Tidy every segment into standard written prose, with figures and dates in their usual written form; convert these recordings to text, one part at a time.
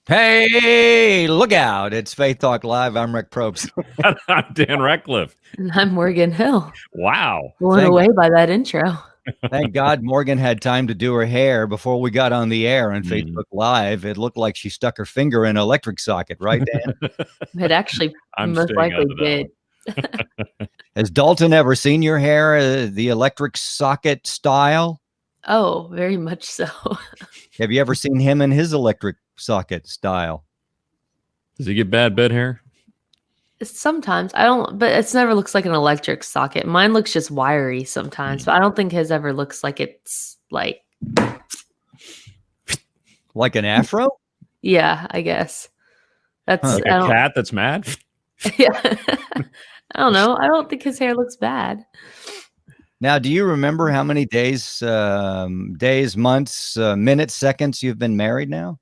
Hey, look out. It's Faith Talk Live. I'm Rick Probst. I'm Dan Ratcliffe. And I'm Morgan Hill. Wow. Blown away by that intro. Thank God Morgan had time to do her hair before we got on the air on Facebook Live. It looked like she stuck her finger in an electric socket, right, Dan? It actually most likely did. Has Dalton ever seen your hair, the electric socket style? Oh, very much so. Have you ever seen him in his electric socket style? Does he get bad bed hair? Sometimes. I don't, but it never looks like an electric socket. Mine looks just wiry sometimes, but I don't think his ever looks like it's like an afro? Yeah, I guess. That's like a cat that's mad? Yeah. I don't know. I don't think his hair looks bad. Now, do you remember how many days, months, minutes, seconds you've been married now?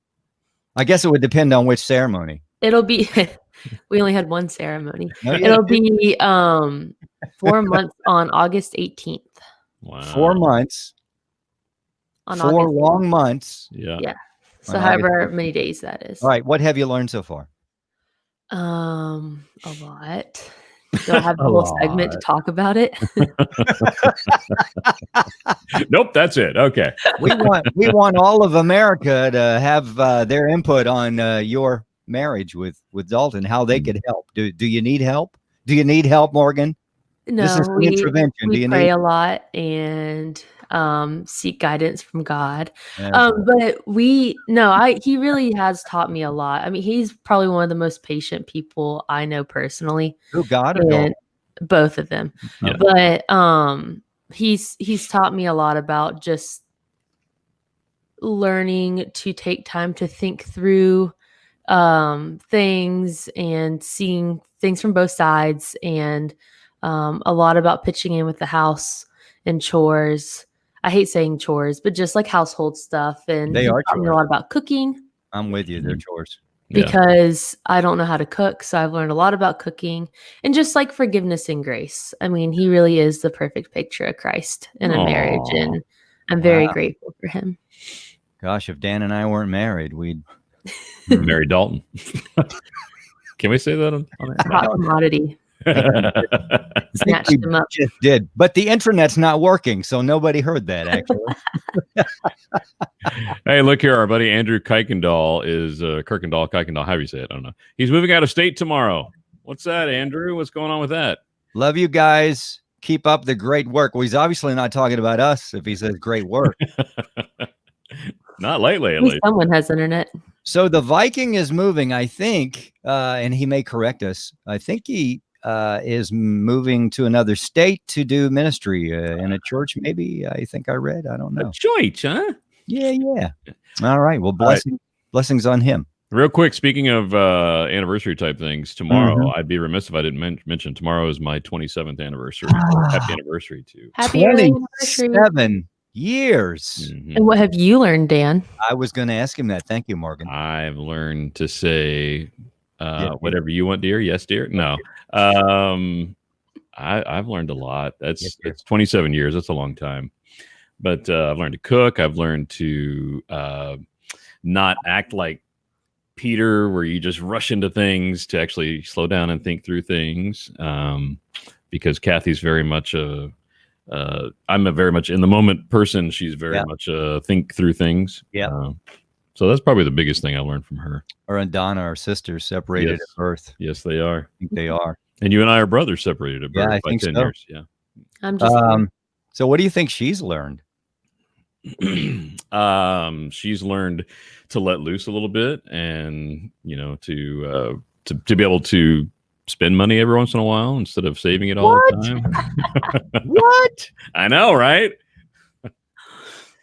I guess it would depend on which ceremony. It'll be, we only had one ceremony. No, it'll be 4 months on August 18th. Wow. 4 months. On 4 August long months. Yeah. Yeah. So however many days that is. All right. What have you learned so far? A lot. Do I have the whole segment to talk about it? Nope, that's it. Okay. We want all of America to have their input on your marriage with Dalton, how they could help. Do you need help? Do you need help, Morgan? No, this is an intervention. We pray a lot and seek guidance from God. But he really has taught me a lot. I mean, he's probably one of the most patient people I know personally. Oh, God, or both of them. Yeah. But he's taught me a lot about just learning to take time to think through things and seeing things from both sides, and a lot about pitching in with the house and chores. I hate saying chores, but just like household stuff. And they are a lot about cooking. I'm with you. They're chores. Because I don't know how to cook. So I've learned a lot about cooking and just like forgiveness and grace. I mean, he really is the perfect picture of Christ in a marriage. And I'm very grateful for him. Gosh, if Dan and I weren't married, we'd marry Dalton. Can we say that on hot commodity? Snatched him up. Just did, but the internet's not working, so nobody heard that actually. Hey, look here, our buddy Andrew Kuykendall is Kuykendall, however you say it, I don't know. He's moving out of state tomorrow. What's that, Andrew? What's going on with that? Love you guys. Keep up the great work. Well, he's obviously not talking about us if he says great work. Not lately, at least. Someone has internet. So the Viking is moving, I think, and he may correct us. I think he is moving to another state to do ministry in a church. Maybe I think I read. I don't know. A church, huh? Yeah. All right. Well, blessings on him. Real quick, speaking of anniversary type things, tomorrow I'd be remiss if I didn't mention tomorrow is my 27th anniversary. Happy anniversary to Happy 27 years. And what have you learned, Dan? I was going to ask him that. Thank you, Morgan. I've learned to say whatever you want, dear. Yes, dear. No. I've learned a lot. It's 27 years. That's a long time. But I've learned to cook. I've learned to not act like Peter, where you just rush into things, to actually slow down and think through things. Because Kathy's very much I'm a very much in the moment person. She's very much think through things. Yeah. So that's probably the biggest thing I learned from her. Her and Donna are sisters, separated at birth. Yes, they are. I think they are. And you and I are brothers, separated at birth by by 10 so. years. Yeah. I'm just so what do you think she's learned? She's learned to let loose a little bit, and to be able to spend money every once in a while instead of saving it all the time. What? I know, right?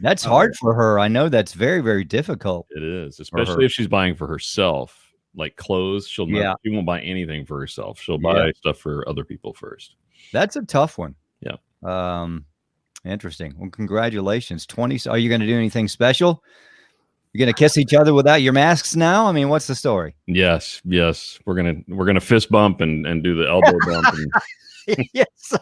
That's hard for her. I know that's very, very difficult. It is, especially if she's buying for herself, like clothes. She won't buy anything for herself. She'll buy stuff for other people first. That's a tough one. Yeah. Interesting. Well, congratulations. 20. Are you going to do anything special? You're going to kiss each other without your masks now? I mean, what's the story? Yes. We're gonna fist bump and do the elbow bump. And yes.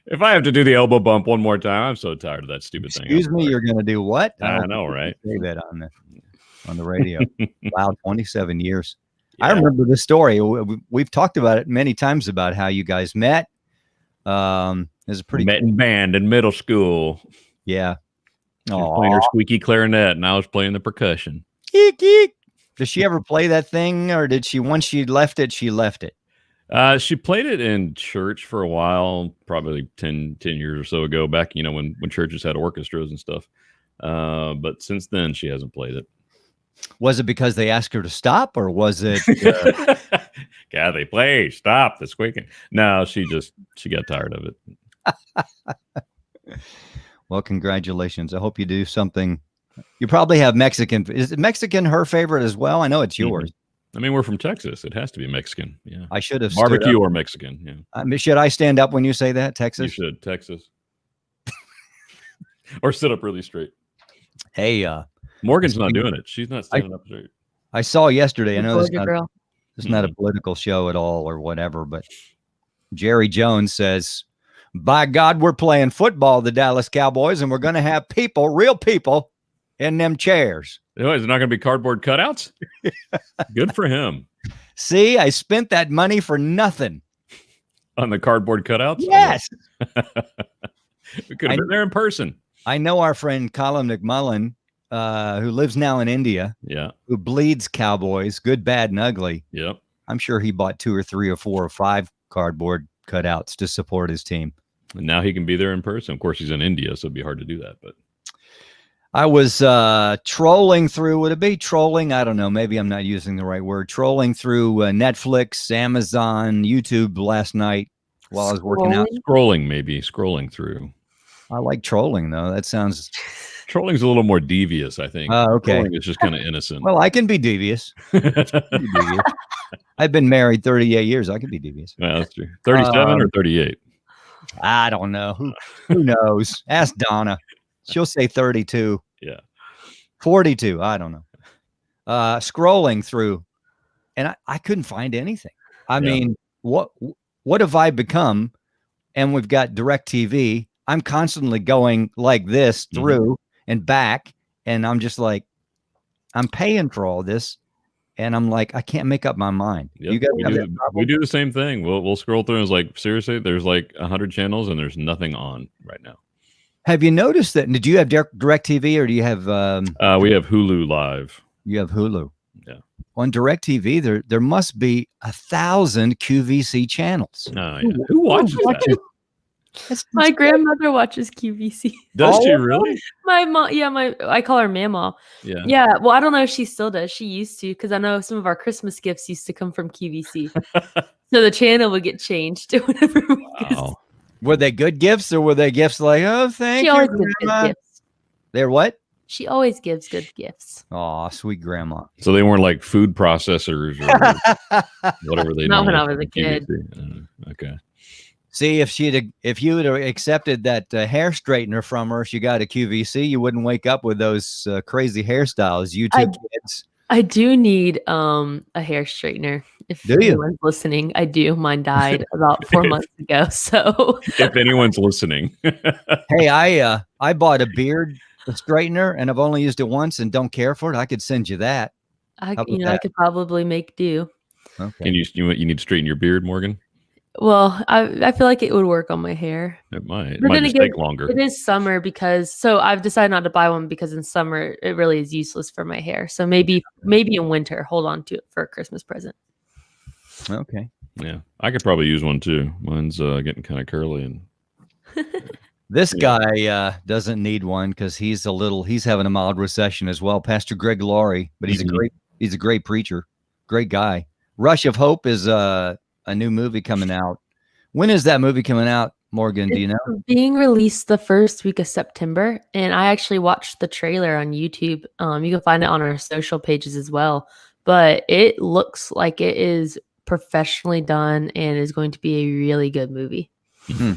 If I have to do the elbow bump one more time, I'm so tired of that stupid thing. Excuse me, you're going to do what? I know, right? Say that on there. on the radio. Wow, 27 years. Yeah. I remember this story. We've talked about it many times about how you guys met. It's a pretty met in band in middle school. Yeah. She was playing her squeaky clarinet, and I was playing the percussion. Eek, eek. Does she ever play that thing, or did she, once she left it, she left it? She played it in church for a while, probably 10 years or so ago, back, when churches had orchestras and stuff. But since then, she hasn't played it. Was it because they asked her to stop, or was it? Kathy, please stop the squeaking. No, she got tired of it. Well, congratulations. I hope you do something. You probably have Mexican. Is Mexican her favorite as well? I know it's yours. I mean, we're from Texas. It has to be Mexican. Yeah. I should have barbecue or Mexican. Yeah. I mean, should I stand up when you say that? Texas? You should. Texas. Or sit up really straight. Hey, Morgan's not doing it. She's not standing up straight. I saw yesterday. I know it's not a Mm-hmm. political show at all or whatever, but Jerry Jones says, by God, we're playing football, the Dallas Cowboys, and we're going to have people, real people, in them chairs. Oh, is it not going to be cardboard cutouts? Good for him. See, I spent that money for nothing. On the cardboard cutouts? Yes. We could have been there in person. I know our friend Colin McMullen, who lives now in India, who bleeds Cowboys, good, bad, and ugly. Yep. I'm sure he bought 2 or 3 or 4 or 5 cardboard cutouts to support his team. And now he can be there in person. Of course, he's in India, so it'd be hard to do that. But I was trolling through, would it be trolling? I don't know. Maybe I'm not using the right word. Trolling through Netflix, Amazon, YouTube last night while I was working out. Scrolling through. I like trolling, though. That sounds... Trolling's a little more devious, I think. Okay. Trolling is just kind of innocent. Well, I can be devious. I've been married 38 years. I can be devious. Yeah, that's true. 37 or 38? I don't know. Who knows? Ask Donna. She'll say 32. Yeah. 42. I don't know. Scrolling through, and I couldn't find anything. I mean, what have I become? And we've got DirecTV. I'm constantly going like this through and back, and I'm just like, I'm paying for all this, and I'm like, I can't make up my mind. Yep. You guys we do the same thing. We'll scroll through and it's like, seriously, there's like 100 channels and there's nothing on right now. Have you noticed that? Did you have DirecTV or do you have? We have Hulu Live. You have Hulu. Yeah. On DirecTV, there must be 1,000 QVC channels. Yeah. Who watches that? My grandmother watches QVC. Does she really? My mom, I call her Mama. Yeah. Yeah. Well, I don't know if she still does. She used to, because I know some of our Christmas gifts used to come from QVC. So the channel would get changed whenever we Were they good gifts or were they gifts like, oh, thank you, always gives good gifts. They're what? She always gives good gifts. Oh, sweet grandma. So they weren't like food processors or whatever they Not when I was a kid. Okay. See, if you would have accepted that hair straightener from her, she got a QVC, you wouldn't wake up with those crazy hairstyles. YouTube kids. I do need a hair straightener. If anyone's listening, I do. Mine died about 4 months ago. So if anyone's listening, hey, I bought a beard straightener and I've only used it once and don't care for it. I could send you that. I could probably make do. Okay. And you need to straighten your beard, Morgan? Well, I feel like it would work on my hair. It might. It might just take longer. It is summer so I've decided not to buy one because in summer it really is useless for my hair. So maybe in winter, hold on to it for a Christmas present. Okay. Yeah, I could probably use one too. Mine's getting kind of curly and. This guy doesn't need one because he's having a mild recession as well. Pastor Greg Laurie, but he's a great preacher, great guy. Rush of Hope is a new movie coming out. When is that movie coming out, Morgan? Do you know? Being released the first week of September, and I actually watched the trailer on YouTube. You can find it on our social pages as well. But it looks like it is professionally done and is going to be a really good movie. Mm-hmm.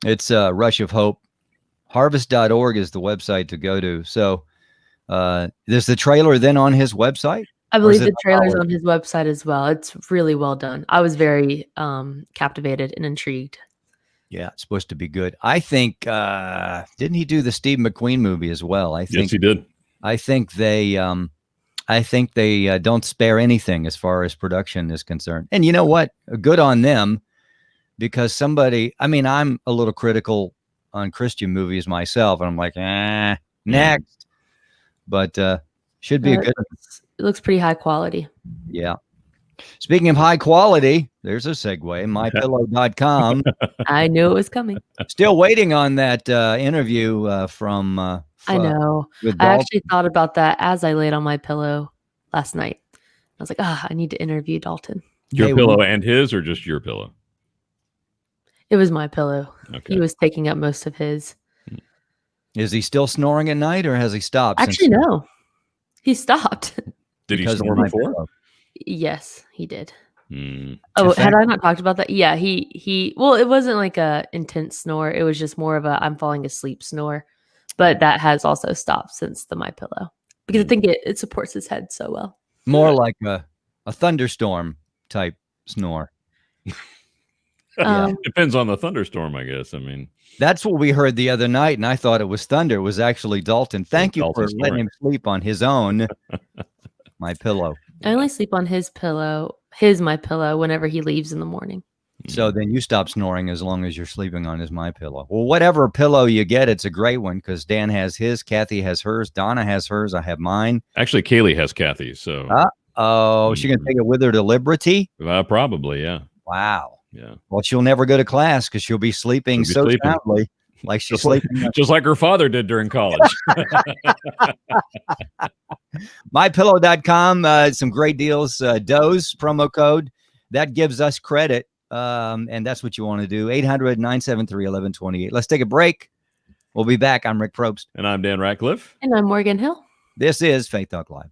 It's Rush of Hope. Harvest.org is the website to go to. So there's the trailer then on his website? I believe the trailer's on his website as well. It's really well done. I was very captivated and intrigued. Yeah, it's supposed to be good. I think, didn't he do the Steve McQueen movie as well? Yes, he did. I think they I think they don't spare anything as far as production is concerned. And you know what? Good on them, because somebody, I mean, I'm a little critical on Christian movies myself, and I'm like, next. But should be a good. It looks pretty high quality. Yeah. Speaking of high quality, there's a segue. MyPillow.com. I knew it was coming. Still waiting on that interview from. I know. I actually thought about that as I laid on my pillow last night. I was like, I need to interview Dalton. Your pillow and his, or just your pillow? It was my pillow. Okay. He was taking up most of his. Is he still snoring at night, or has he stopped? Actually, no. He stopped. Did he snore before? Yes, he did. Hmm. Oh, had I not talked about that? Yeah, he. Well, it wasn't like a intense snore. It was just more of a I'm falling asleep snore. But that has also stopped since the MyPillow, because I think it supports his head so well. More like a thunderstorm type snore. Depends on the thunderstorm, I guess. I mean, that's what we heard the other night, and I thought it was thunder. It was actually Dalton. Thank you for letting him sleep on his own MyPillow. I only sleep on his pillow, MyPillow, whenever he leaves in the morning. So then you stop snoring as long as you're sleeping on his MyPillow. Well, whatever pillow you get, it's a great one, because Dan has his, Kathy has hers, Donna has hers, I have mine. Actually, Kaylee has Kathy's. So, she gonna take it with her to Liberty? Probably, yeah. Wow. Yeah. Well, she'll never go to class because she'll be sleeping soundly, like she's sleeping, just like her father did during college. MyPillow.com, some great deals. Doze promo code that gives us credit. And that's what you want to do. 800-973-1128. Let's take a break. We'll be back. I'm Rick Probst. And I'm Dan Ratcliffe. And I'm Morgan Hill. This is Faith Talk Live.